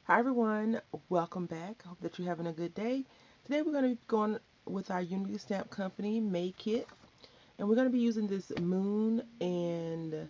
Hi everyone, welcome back. I hope that you're having a good day. Today we're going to be going with our Unity Stamp Company May Kit, and we're going to be using this Moon and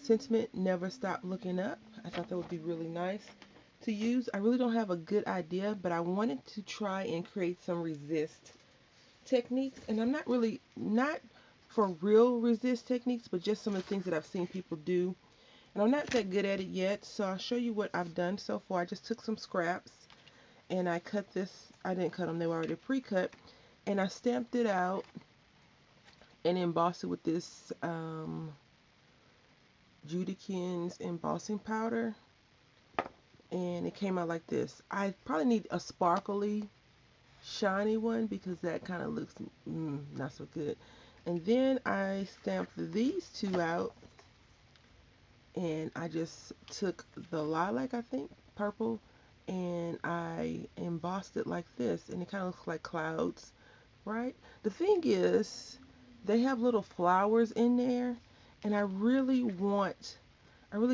Sentiment Never Stop Looking Up. I thought that would be really nice to use. I really don't have a good idea, but I wanted to try and create some resist techniques, and I'm not for real resist techniques, but just some of the things that I've seen people do, and I'm not that good at it yet, so I'll show you what I've done so far. I just took some scraps and I cut this. I didn't cut them, they were already pre-cut. And I stamped it out and embossed it with this Judikins embossing powder. And it came out like this. I probably need a sparkly, shiny one because that kind of looks not so good. And then I stamped these two out and I just took the lilac, I think, purple, and I embossed it like this, and it kind of looks like clouds, right? The thing is, they have little flowers in there, and I really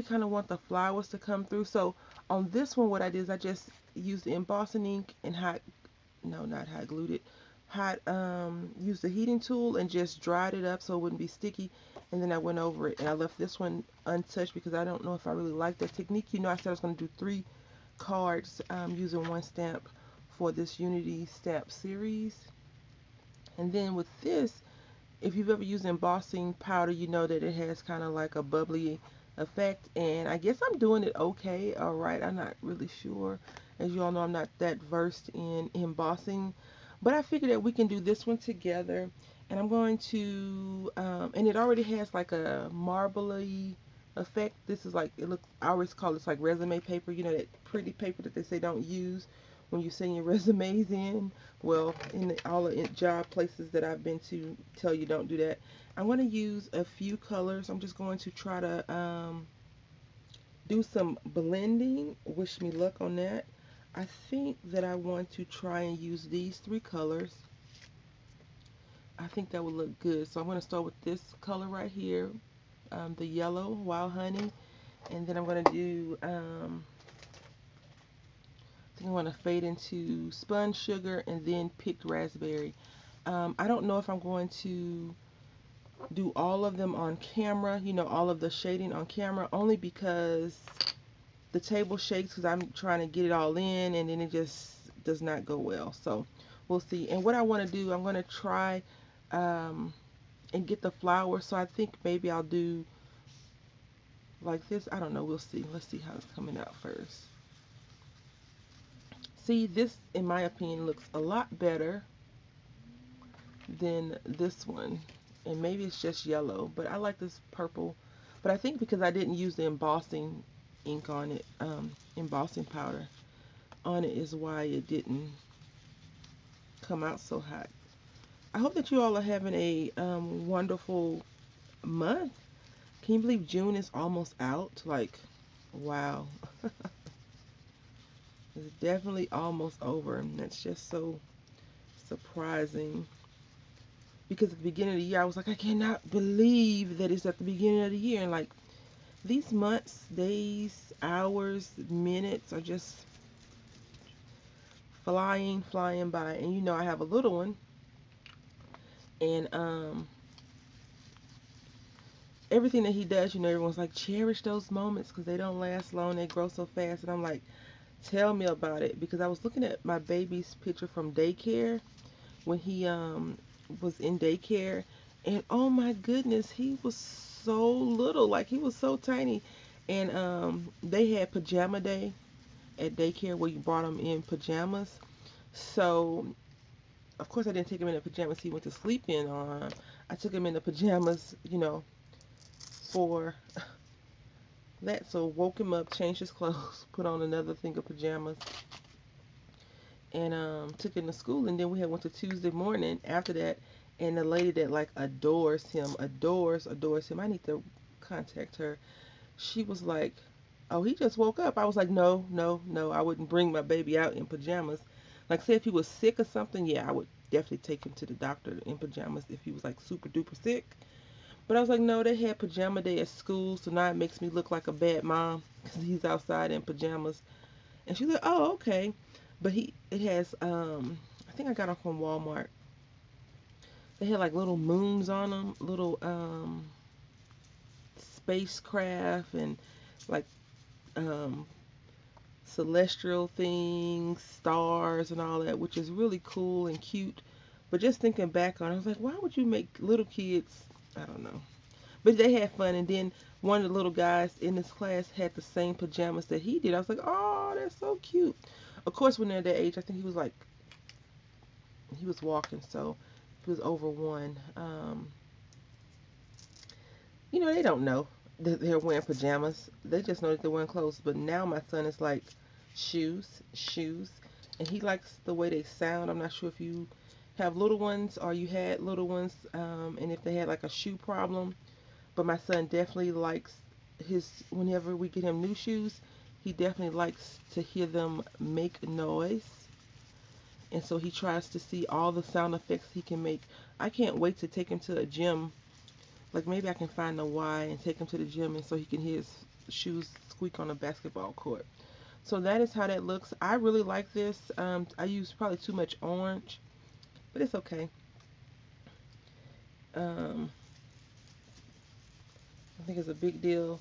kind of want the flowers to come through. So on this one, what I did is I just used the embossing ink and no, not hot glued it, used the heating tool and just dried it up so it wouldn't be sticky. And then I went over it and I left this one untouched because I don't know if I really like that technique. You know, I said I was going to do 3 cards using one stamp for this Unity stamp series. And then with this, if you've ever used embossing powder, you know that it has kind of like a bubbly effect. And I guess I'm doing it okay, all right. I'm not really sure. As you all know, I'm not that versed in embossing. But I figured that we can do this one together. And I'm going to, and it already has like a marbly effect. This is like, it looks, I always call this like resume paper, you know, that pretty paper that they say don't use when you send your resumes in. Well, in all the job places that I've been to tell you don't do that. I'm going to use a few colors. I'm just going to try to do some blending. Wish me luck on that. I think that I want to try and use these 3 colors. I think that would look good. So I'm going to start with this color right here, the yellow, Wild Honey. And then I'm going to do, I think I'm going to fade into Spun Sugar and then Picked Raspberry. I don't know if I'm going to do all of them on camera, you know, all of the shading on camera, only because the table shakes because I'm trying to get it all in and then it just does not go well. So we'll see. And what I want to do, I'm going to try and get the flower. So I think maybe I'll do like this. I don't know. We'll see. Let's see how it's coming out first. See, this, in my opinion, looks a lot better than this one. And maybe it's just yellow, but I like this purple. But I think because I didn't use the embossing ink on it, embossing powder on it is why it didn't come out so hot. I hope that you all are having a wonderful month. Can you believe June is almost out? Like, wow. It's definitely almost over. And that's just so surprising. Because at the beginning of the year, I was like, I cannot believe that it's at the beginning of the year. And like, these months, days, hours, minutes are just flying by. And you know, I have a little one. And everything that he does, you know, everyone's like, cherish those moments because they don't last long. They grow so fast. And I'm like, tell me about it. Because I was looking at my baby's picture from daycare when he was in daycare. And oh my goodness, he was so little. Like, he was so tiny. And they had pajama day at daycare where you brought him in pajamas. So, of course, I didn't take him in the pajamas he went to sleep in on. I took him in the pajamas, you know, for that. So woke him up, changed his clothes, put on another thing of pajamas, and took him to school. And then we had went to Tuesday morning after that, and the lady that like adores him. I need to contact her. She was like, "Oh, he just woke up." I was like, "No, no, no. I wouldn't bring my baby out in pajamas. Like, say if he was sick or something, yeah, I would definitely take him to the doctor in pajamas if he was like super duper sick." But I was like, no, they had pajama day at school, so now it makes me look like a bad mom because he's outside in pajamas. And she's like, oh, okay. But it has, I think I got them from Walmart. They had like little moons on them, little spacecraft and like um, celestial things, stars and all that, which is really cool and cute. But just thinking back on it, I was like, why would you make little kids? I don't know. But they had fun. And then one of the little guys in this class had the same pajamas that he did. I was like, oh, that's so cute. Of course, when they're that age, I think he was walking, so he was over one. They don't know that they're wearing pajamas. They just know that they're wearing clothes. But now my son is like, shoes, shoes. And he likes the way they sound. I'm not sure if you have little ones or you had little ones, and if they had like a shoe problem. But my son definitely likes whenever we get him new shoes, he definitely likes to hear them make noise. And so he tries to see all the sound effects he can make. I can't wait to take him to a gym. Like maybe I can find a Y and take him to the gym and so he can hear his shoes squeak on a basketball court. So that is how that looks. I really like this. I used probably too much orange, but it's okay. Um, I think it's a big deal.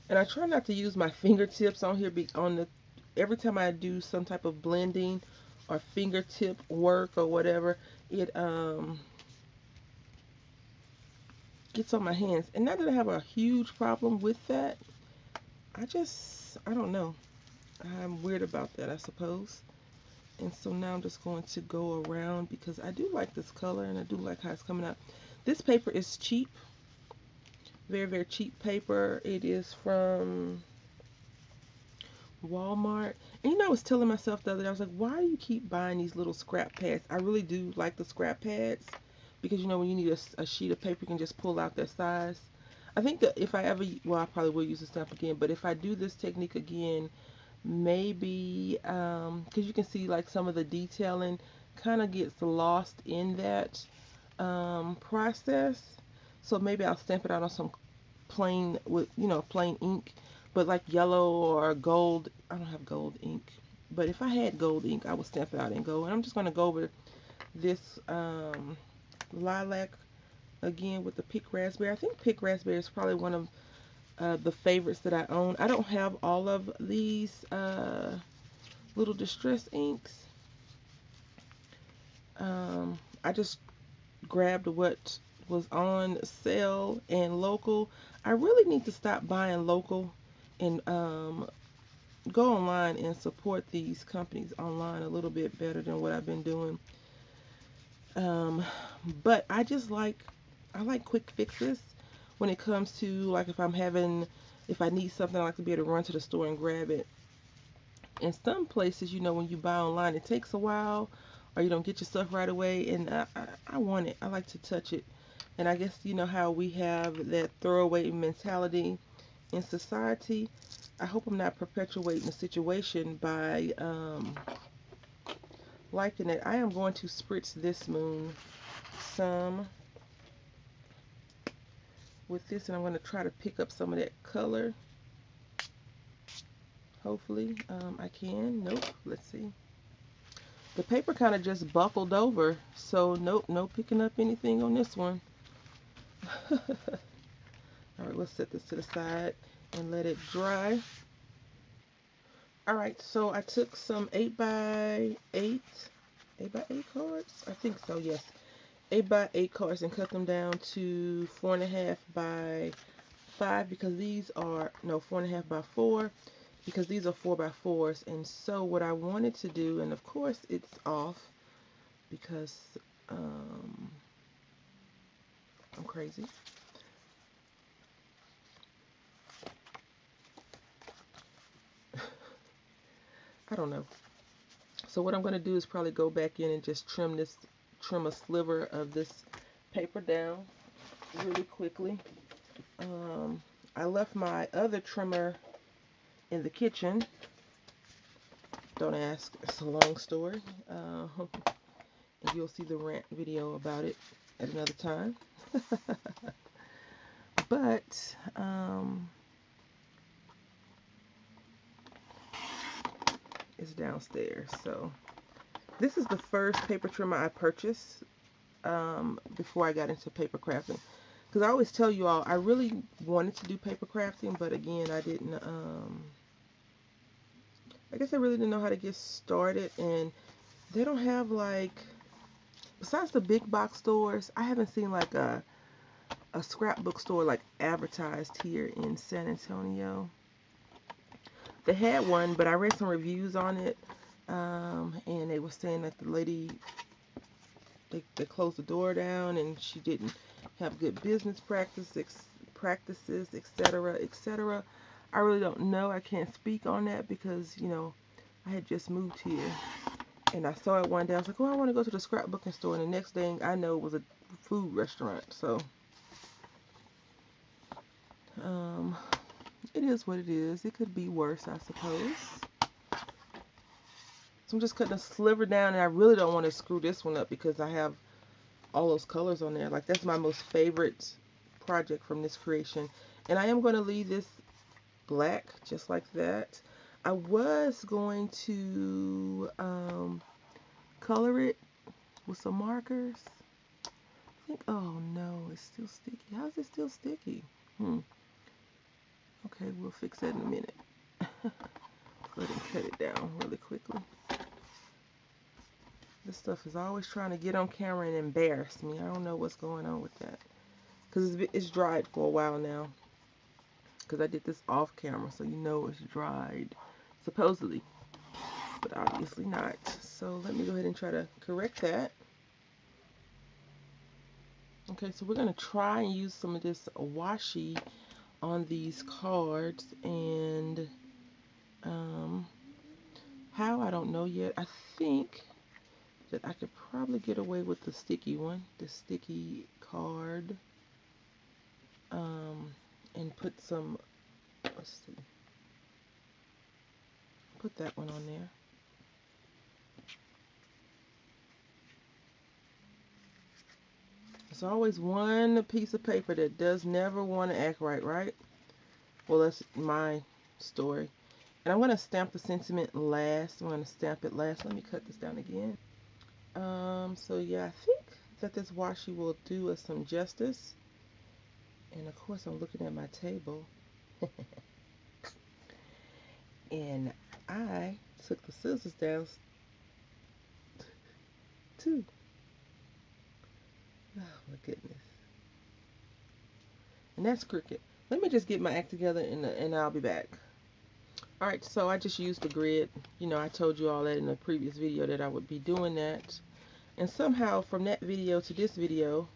And I try not to use my fingertips on here every time I do some type of blending or fingertip work or whatever, it gets on my hands. And not that I have a huge problem with that. I don't know. I'm weird about that, I suppose. And so now I'm just going to go around because I do like this color and I do like how it's coming out. This paper is cheap. Very, very cheap paper. It is from Walmart. And I was telling myself the other day, I was like, why do you keep buying these little scrap pads? I really do like the scrap pads because when you need a sheet of paper, you can just pull out their size. I think that if I ever, well, I probably will use the stamp again, but if I do this technique again, maybe, because you can see like some of the detailing kind of gets lost in that process. So maybe I'll stamp it out on some plain with plain ink, but like yellow or gold. I don't have gold ink, but if I had gold ink I would stamp it out in gold. And I'm just going to go over this lilac again with the pick raspberry. I think pick raspberry is probably one of the favorites that I own. I don't have all of these little distress inks. I just grabbed what was on sale and local. I really need to stop buying local and go online and support these companies online a little bit better than what I've been doing. Um, but I like quick fixes when it comes to like if I need something, I like to be able to run to the store and grab it. In some places, when you buy online, it takes a while or you don't get your stuff right away, and I want it. I like to touch it. And I guess how we have that throwaway mentality in society. I hope I'm not perpetuating the situation by liking it. I am going to spritz this moon some with this, and I'm going to try to pick up some of that color. Hopefully I can. Nope. Let's see. The paper kind of just buckled over, so nope, no picking up anything on this one. Alright, let's set this to the side and let it dry. Alright, so I took some 8x8 cards? I think so, yes. 8x8 cards and cut them down to 4.5 by 5 because these are, no, 4.5 by 4 because these are 4x4s. And so what I wanted to do, and of course it's off because I'm crazy. I don't know. So what I'm going to do is probably go back in and just trim a sliver of this paper down really quickly. I left my other trimmer in the kitchen. Don't ask, it's a long story. And you'll see the rant video about it at another time. But is downstairs. So this is the first paper trimmer I purchased before I got into paper crafting. Because I always tell you all, I really wanted to do paper crafting, but again, I didn't, I guess I really didn't know how to get started. And they don't have like, besides the big box stores, I haven't seen like a scrapbook store like advertised here in San Antonio. They had one, but I read some reviews on it, and they were saying that the lady, they closed the door down and she didn't have good business practices, etc., etc. I really don't know. I can't speak on that because, you know, I had just moved here. And I saw it one day. I was like, oh, I want to go to the scrapbooking store. And the next thing I know, it was a food restaurant. So, it is what it is. It could be worse, I suppose. So I'm just cutting a sliver down. And I really don't want to screw this one up because I have all those colors on there. Like, that's my most favorite project from this creation. And I am going to leave this black just like that. I was going to color it with some markers. I think, oh no, it's still sticky. How is it still sticky? Okay, we'll fix that in a minute. Go ahead and cut it down really quickly. This stuff is always trying to get on camera and embarrass me. I don't know what's going on with that. Because it's dried for a while now. Because I did this off camera, so you know it's dried. Supposedly. But obviously not. So let me go ahead and try to correct that. Okay, so we're going to try and use some of this washi on these cards. And how, I don't know yet. I think that I could probably get away with the sticky one. The sticky card. And put some, let's see. Put that one on there. There's always one piece of paper that does never want to act right, right? Well, that's my story. And I'm going to stamp the sentiment last. I'm going to stamp it last. Let me cut this down again. So yeah, I think that this washi will do us some justice. And of course, I'm looking at my table. And I took the scissors down too. Oh my goodness. And that's crooked. Let me just get my act together and I'll be back. Alright, so I just used the grid. You know, I told you all that in the previous video that I would be doing that. And somehow from that video to this video,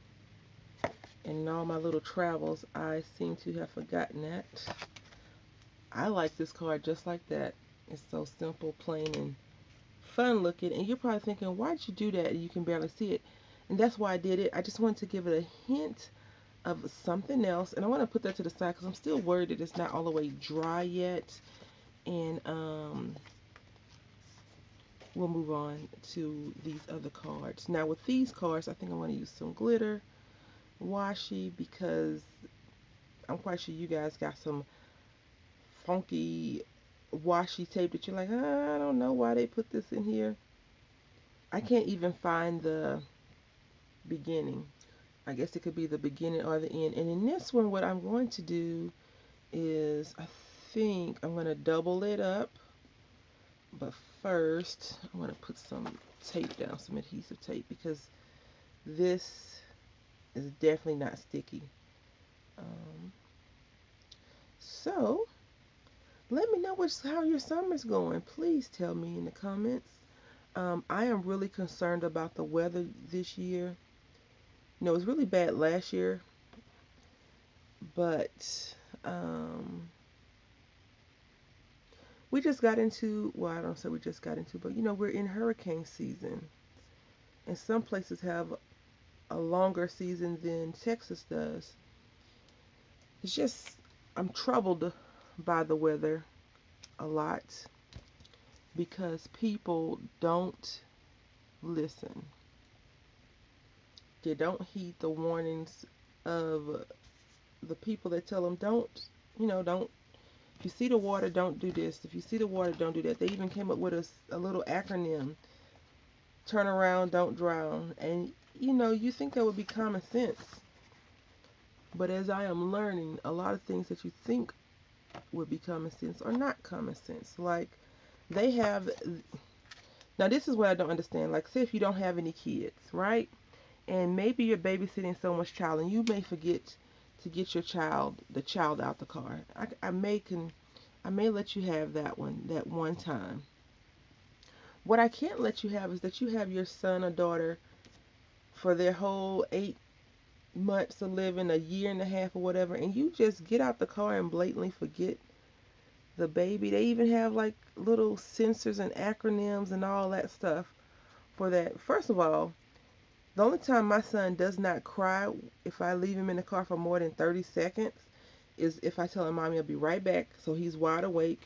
and in all my little travels, I seem to have forgotten that. I like this card just like that. It's so simple, plain, and fun looking. And you're probably thinking, why did you do that? You can barely see it. And that's why I did it. I just wanted to give it a hint of something else. And I want to put that to the side because I'm still worried that it's not all the way dry yet. And we'll move on to these other cards. Now with these cards, I think I want to use some glitter washi because I'm quite sure you guys got some funky washi tape that you're like, I don't know why they put this in here. I can't even find the beginning. I guess it could be the beginning or the end. And in this one, what I'm going to do is, I think I'm going to double it up. But first, I'm going to put some tape down, some adhesive tape, because this is definitely not sticky. So, let me know how your summer's going. Please tell me in the comments. I am really concerned about the weather this year. You know, it was really bad last year, but we just got into, well, I don't say we just got into, but you know, we're in hurricane season. And some places have a longer season than Texas does. It's just, I'm troubled by the weather a lot because people don't listen. They don't heed the warnings of the people that tell them don't you see the water, don't do this. If you see the water, don't do that. They even came up with a little acronym: turn around, don't drown. And you know, you think that would be common sense, but as I am learning, a lot of things that you think would be common sense are not common sense. Like they have, now this is what I don't understand. Like, say if you don't have any kids, right? And maybe you're babysitting someone's child, and you may forget to get the child out the car. I may let you have that one time. What I can't let you have is that you have your son or daughter for their whole 8 months of living, a year and a half or whatever, and you just get out the car and blatantly forget the baby. They even have like little sensors and acronyms and all that stuff for that. First of all, the only time my son does not cry if I leave him in the car for more than 30 seconds is if I tell him, Mommy, I'll be right back. So he's wide awake.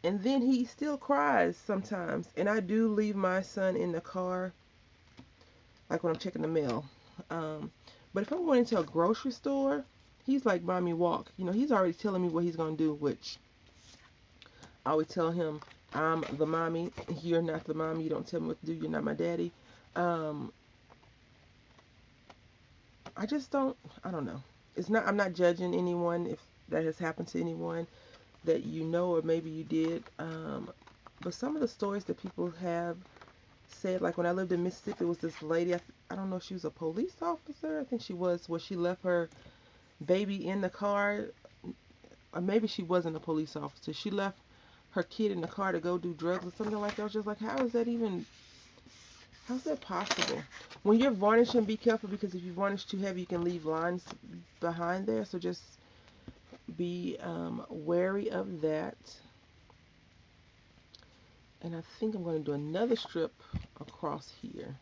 And then he still cries sometimes. And I do leave my son in the car, like when I'm checking the mail. Um, but if I'm going into a grocery store, he's like, Mommy, walk. You know, he's already telling me what he's going to do, which I always tell him, I'm the mommy. You're not the mommy. You don't tell me what to do. You're not my daddy. Um, I just don't, I don't know. I'm not judging anyone if that has happened to anyone that you know, or maybe you did. But some of the stories that people have said, like when I lived in Mississippi, it was this lady, I don't know if she was a police officer. I think she was, where she left her baby in the car. Or maybe she wasn't a police officer. She left her kid in the car to go do drugs or something like that. I was just like, how's that possible? When you're varnishing, be careful, because if you varnish too heavy, you can leave lines behind there. So just be wary of that. And I think I'm going to do another strip across here,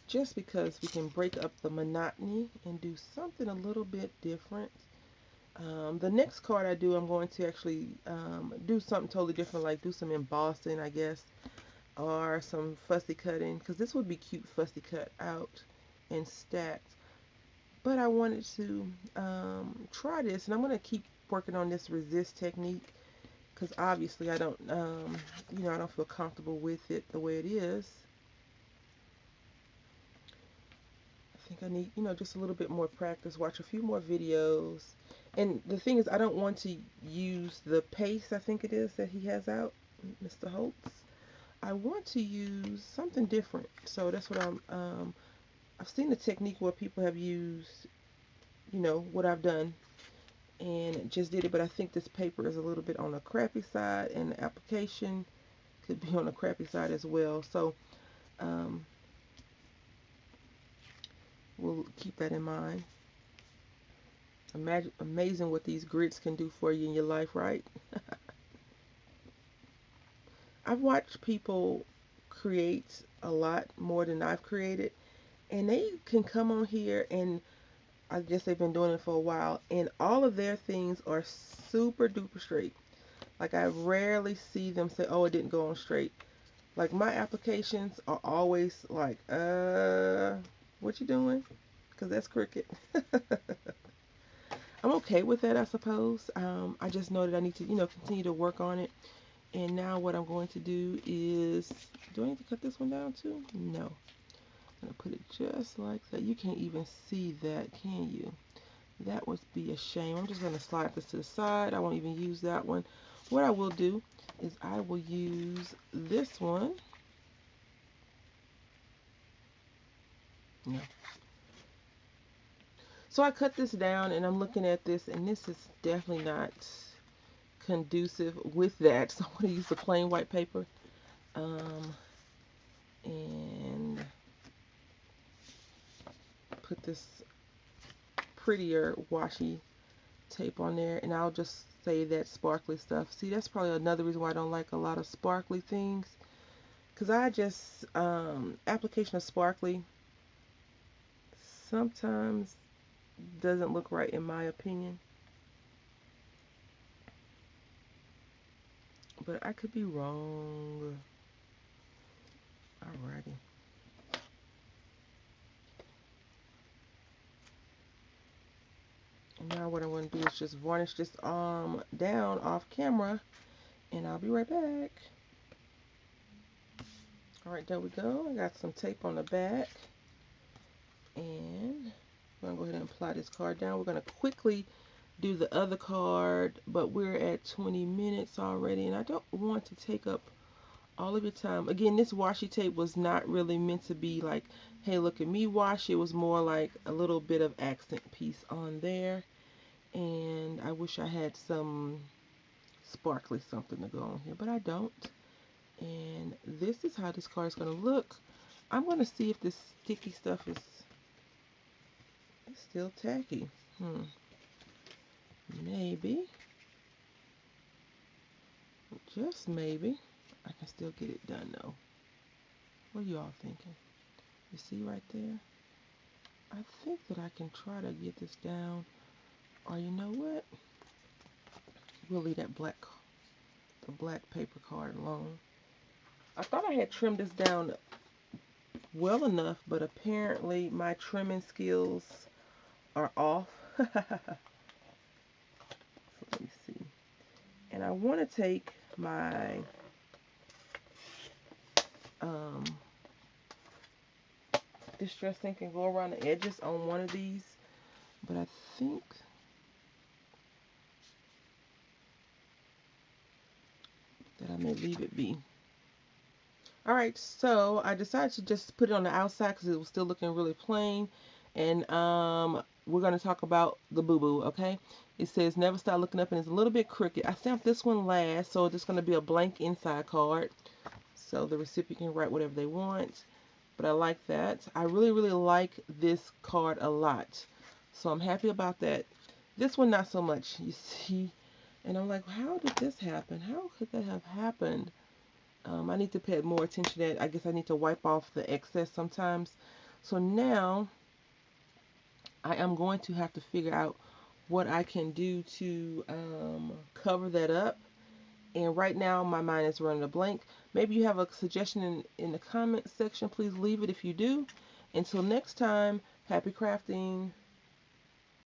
just because we can break up the monotony and do something a little bit different. The next card I do, I'm going to actually do something totally different, like do some embossing, I guess, or some fussy cutting, because this would be cute fussy cut out and stacked. But I wanted to try this, and I'm going to keep working on this resist technique, because obviously I don't, I don't feel comfortable with it the way it is. I think I need, just a little bit more practice, watch a few more videos. And the thing is, I don't want to use the paste, I think it is, that he has out, Mr. Holtz. I want to use something different. So that's what I've seen the technique where people have used, what I've done and just did it, but I think this paper is a little bit on the crappy side, and the application could be on the crappy side as well. So we'll keep that in mind. Amazing what these grits can do for you in your life, right? I've watched people create a lot more than I've created, and they can come on here, and I guess they've been doing it for a while, and all of their things are super duper straight. Like, I rarely see them say, oh, it didn't go on straight. Like, my applications are always like, what you doing? Because that's crooked. I'm okay with that, I suppose. I just know that I need to, continue to work on it. And now what I'm going to do is, do I need to cut this one down too? No. I'm going to put it just like that. You can't even see that, can you? That would be a shame. I'm just going to slide this to the side. I won't even use that one. What I will do is I will use this one. No. So I cut this down, and I'm looking at this, and this is definitely not conducive with that. So I'm going to use the plain white paper. And put this prettier washi tape on there, and I'll just say that sparkly stuff. See, that's probably another reason why I don't like a lot of sparkly things, because I just application of sparkly sometimes doesn't look right in my opinion, but I could be wrong. Alrighty. And now now what I'm going to do is just varnish this arm down off camera, and I'll be right back. Alright, there we go. I got some tape on the back, and I'm going to go ahead and apply this card down. We're going to quickly do the other card, but we're at 20 minutes already, and I don't want to take up all of your time. Again, this washi tape was not really meant to be like, hey, look at me wash. It was more like a little bit of accent piece on there, and I wish I had some sparkly something to go on here, but I don't. And this is how this card is going to look. I'm going to see if this sticky stuff is still tacky. Maybe, just maybe, I can still get it done though. What are you all thinking? You see right there? I think that I can try to get this down, or you know what? We'll leave that the black paper card alone. I thought I had trimmed this down well enough, but apparently my trimming skills are off. So let me see. And I want to take my distress ink and go around the edges on one of these, but I think that I may leave it be. Alright, so I decided to just put it on the outside because it was still looking really plain. And we're going to talk about the boo-boo, okay? It says never stop looking up, and it's a little bit crooked. I stamped this one last, so it's going to be a blank inside card. So the recipient can write whatever they want. But I like that. I really, really like this card a lot. So I'm happy about that. This one, not so much, you see. And I'm like, how did this happen? How could that have happened? I need to pay more attention to that. I guess I need to wipe off the excess sometimes. So now I am going to have to figure out what I can do to cover that up. And right now my mind is running a blank. Maybe you have a suggestion in the comment section. Please leave it if you do. Until next time, happy crafting.